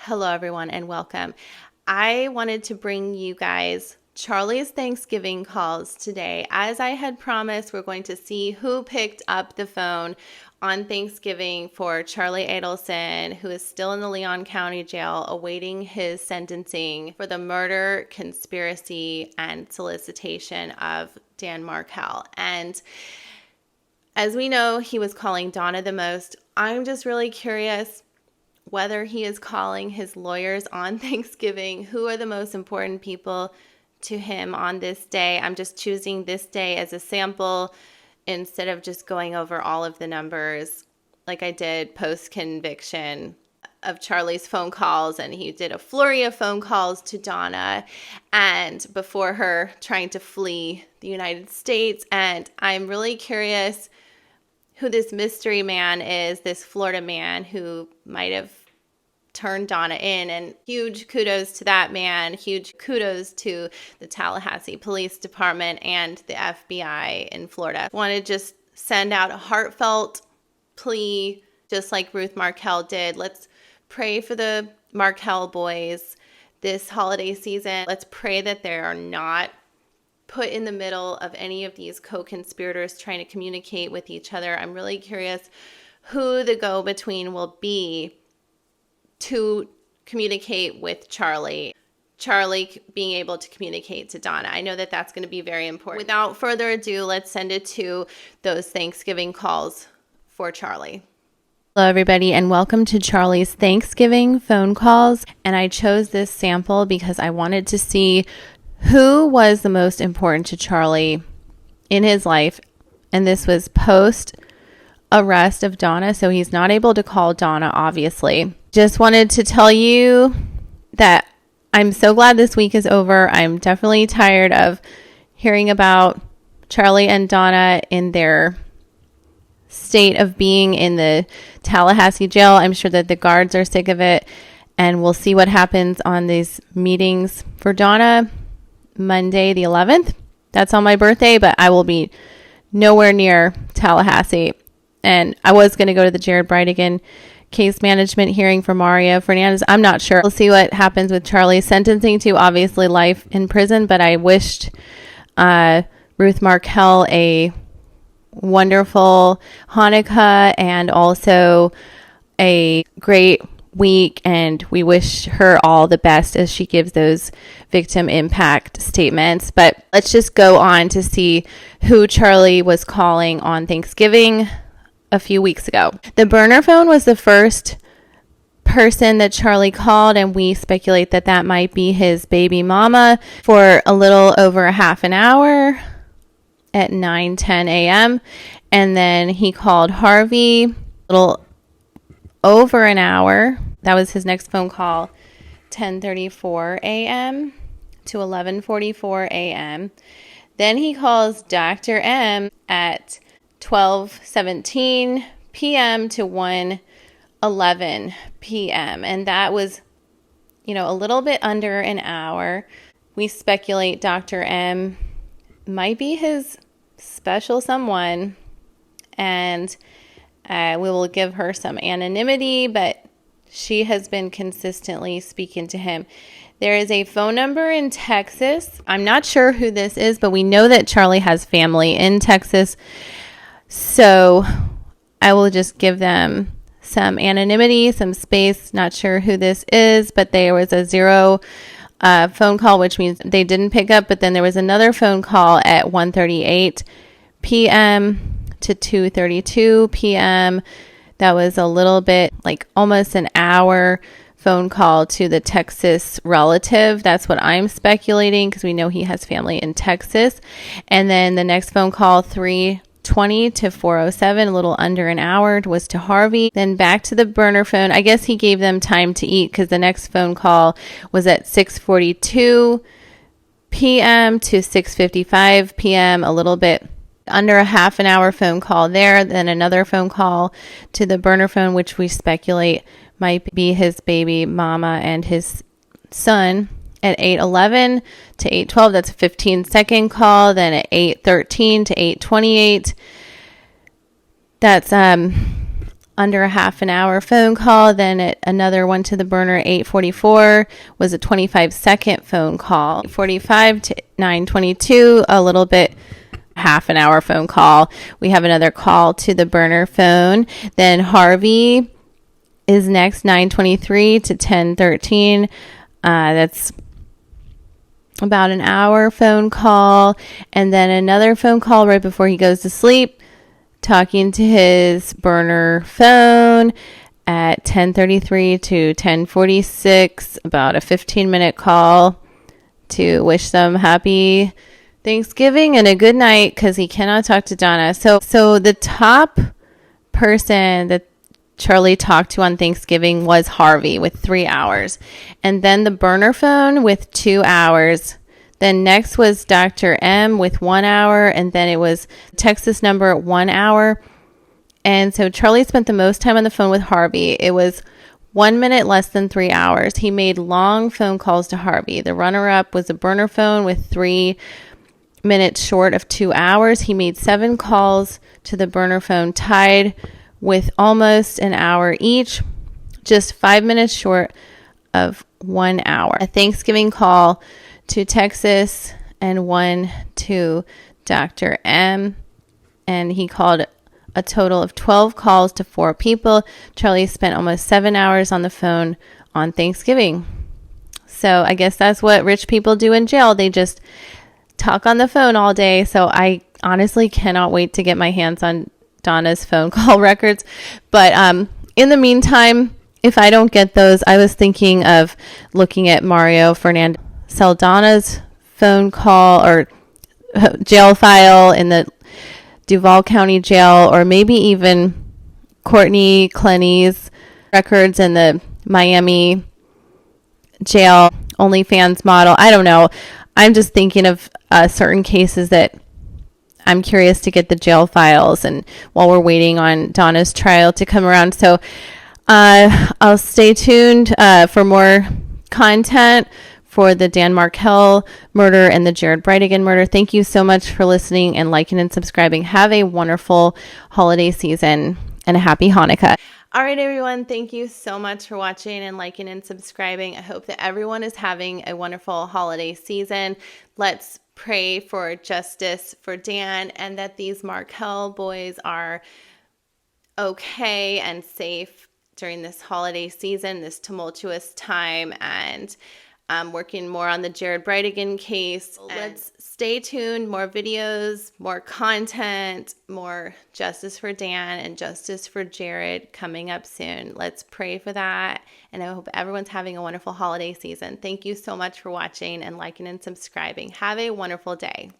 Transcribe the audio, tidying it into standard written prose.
Hello, everyone, and welcome. I wanted to bring you guys Charlie's Thanksgiving calls today. As I had promised, we're going to see who picked up the phone on Thanksgiving for Charlie Adelson, who is still in the Leon County Jail awaiting his sentencing for the murder, conspiracy, and solicitation of Dan Markel. And as we know, he was calling Donna the most. I'm just really curious whether he is calling his lawyers on Thanksgiving. Who are the most important people to him on this day? I'm just choosing this day as a sample instead of just going over all of the numbers like I did post-conviction of Charlie's phone calls, and he did a flurry of phone calls to Donna and before her trying to flee the United States. And I'm really curious who this mystery man is, this Florida man who might have turned Donna in. And huge kudos to that man. Huge kudos to the Tallahassee Police Department and the FBI in Florida. I want to just send out a heartfelt plea, just like Ruth Markel did. Let's pray for the Markel boys this holiday season. Let's pray that they are not put in the middle of any of these co-conspirators trying to communicate with each other. I'm really curious who the go-between will be to communicate with Charlie being able to communicate to Donna. I know that that's going to be very important. Without further ado, let's send it to those Thanksgiving calls for Charlie. Hello, everybody, and welcome to Charlie's Thanksgiving phone calls. And I chose this sample because I wanted to see who was the most important to Charlie in his life. And this was post arrest of Donna, so he's not able to call Donna, obviously. Just wanted to tell you that I'm so glad this week is over. I'm definitely tired of hearing about Charlie and Donna in their state of being in the Tallahassee jail. I'm sure that the guards are sick of it, and we'll see what happens on these meetings for Donna Monday the 11th. That's on my birthday, but I will be nowhere near Tallahassee. And I was going to go to the Jared Bridegan case management hearing for Mario Fernandez. I'm not sure. We'll see what happens with Charlie's sentencing to obviously life in prison, but I wished Ruth Markel a wonderful Hanukkah and also a great week, and we wish her all the best as she gives those victim impact statements. But let's just go on to see who Charlie was calling on Thanksgiving a few weeks ago. The burner phone was the first person that Charlie called, and we speculate that that might be his baby mama for a little over a half an hour at 9:10 a.m. And then he called Harvey a little over an hour. That was his next phone call, 10:34 a.m. to 11:44 a.m. Then he calls Dr. M at 12:17 p.m. to 1:11 p.m. And that was, a little bit under an hour. We speculate Dr. M might be his special someone, and we will give her some anonymity, but she has been consistently speaking to him. There is a phone number in Texas. I'm not sure who this is, but we know that Charlie has family in Texas. So I will just give them some anonymity, some space. Not sure who this is, but there was a zero phone call, which means they didn't pick up. But then there was another phone call at 1:38 p.m. to 2:32 p.m. That was a little bit, like almost an hour phone call to the Texas relative. That's what I'm speculating, because we know he has family in Texas. And then the next phone call, 3:20 to 4:07, a little under an hour, was to Harvey. Then back to the burner phone. I guess he gave them time to eat, because the next phone call was at 6:42 p.m. to 6:55 p.m., a little bit under a half an hour phone call there. Then another phone call to the burner phone, which we speculate might be his baby mama and his son, at 8:11 to 8:12. That's a 15-second call. Then at 8:13 to 8:28, that's under a half an hour phone call. Then another one to the burner, 8:44, was a 25-second phone call. 8:45 to 9:22, a little bit half an hour phone call. We have another call to the burner phone. Then Harvey is next, 9:23 to 10:13. That's about an hour phone call. And then another phone call right before he goes to sleep, talking to his burner phone at 10:33 to 10:46, about a 15-minute call to wish them happy Thanksgiving and a good night because he cannot talk to Donna. So the top person that Charlie talked to on Thanksgiving was Harvey with 3 hours. And then the burner phone with 2 hours. Then next was Dr. M with 1 hour. And then it was Texas number 1 hour. And so Charlie spent the most time on the phone with Harvey. It was 1 minute less than 3 hours. He made long phone calls to Harvey. The runner-up was a burner phone with 3 minutes short of 2 hours. He made 7 calls to the burner phone, tied with almost an hour each, just 5 minutes short of 1 hour. A Thanksgiving call to Texas and one to Dr. M. And he called a total of 12 calls to 4 people. Charlie spent almost 7 hours on the phone on Thanksgiving. So I guess that's what rich people do in jail. They just talk on the phone all day. So I honestly cannot wait to get my hands on Donna's phone call records. But in the meantime, if I don't get those, I was thinking of looking at Mario Fernandez Saldana's phone call or jail file in the Duval County Jail, or maybe even Courtney Clenny's records in the Miami jail, OnlyFans model. I don't know. I'm just thinking of certain cases that I'm curious to get the jail files, and while we're waiting on Donna's trial to come around. So I'll stay tuned for more content for the Dan Markel murder and the Jared Brightigan murder. Thank you so much for listening and liking and subscribing. Have a wonderful holiday season and a happy Hanukkah. All right, everyone. Thank you so much for watching and liking and subscribing. I hope that everyone is having a wonderful holiday season. Let's pray for justice for Dan and that these Markel boys are okay and safe during this holiday season, this tumultuous time, and working more on the Jared Brightigan case. Let's stay tuned. More videos, more content, more justice for Dan and justice for Jared coming up soon. Let's pray for that. And I hope everyone's having a wonderful holiday season. Thank you so much for watching and liking and subscribing. Have a wonderful day.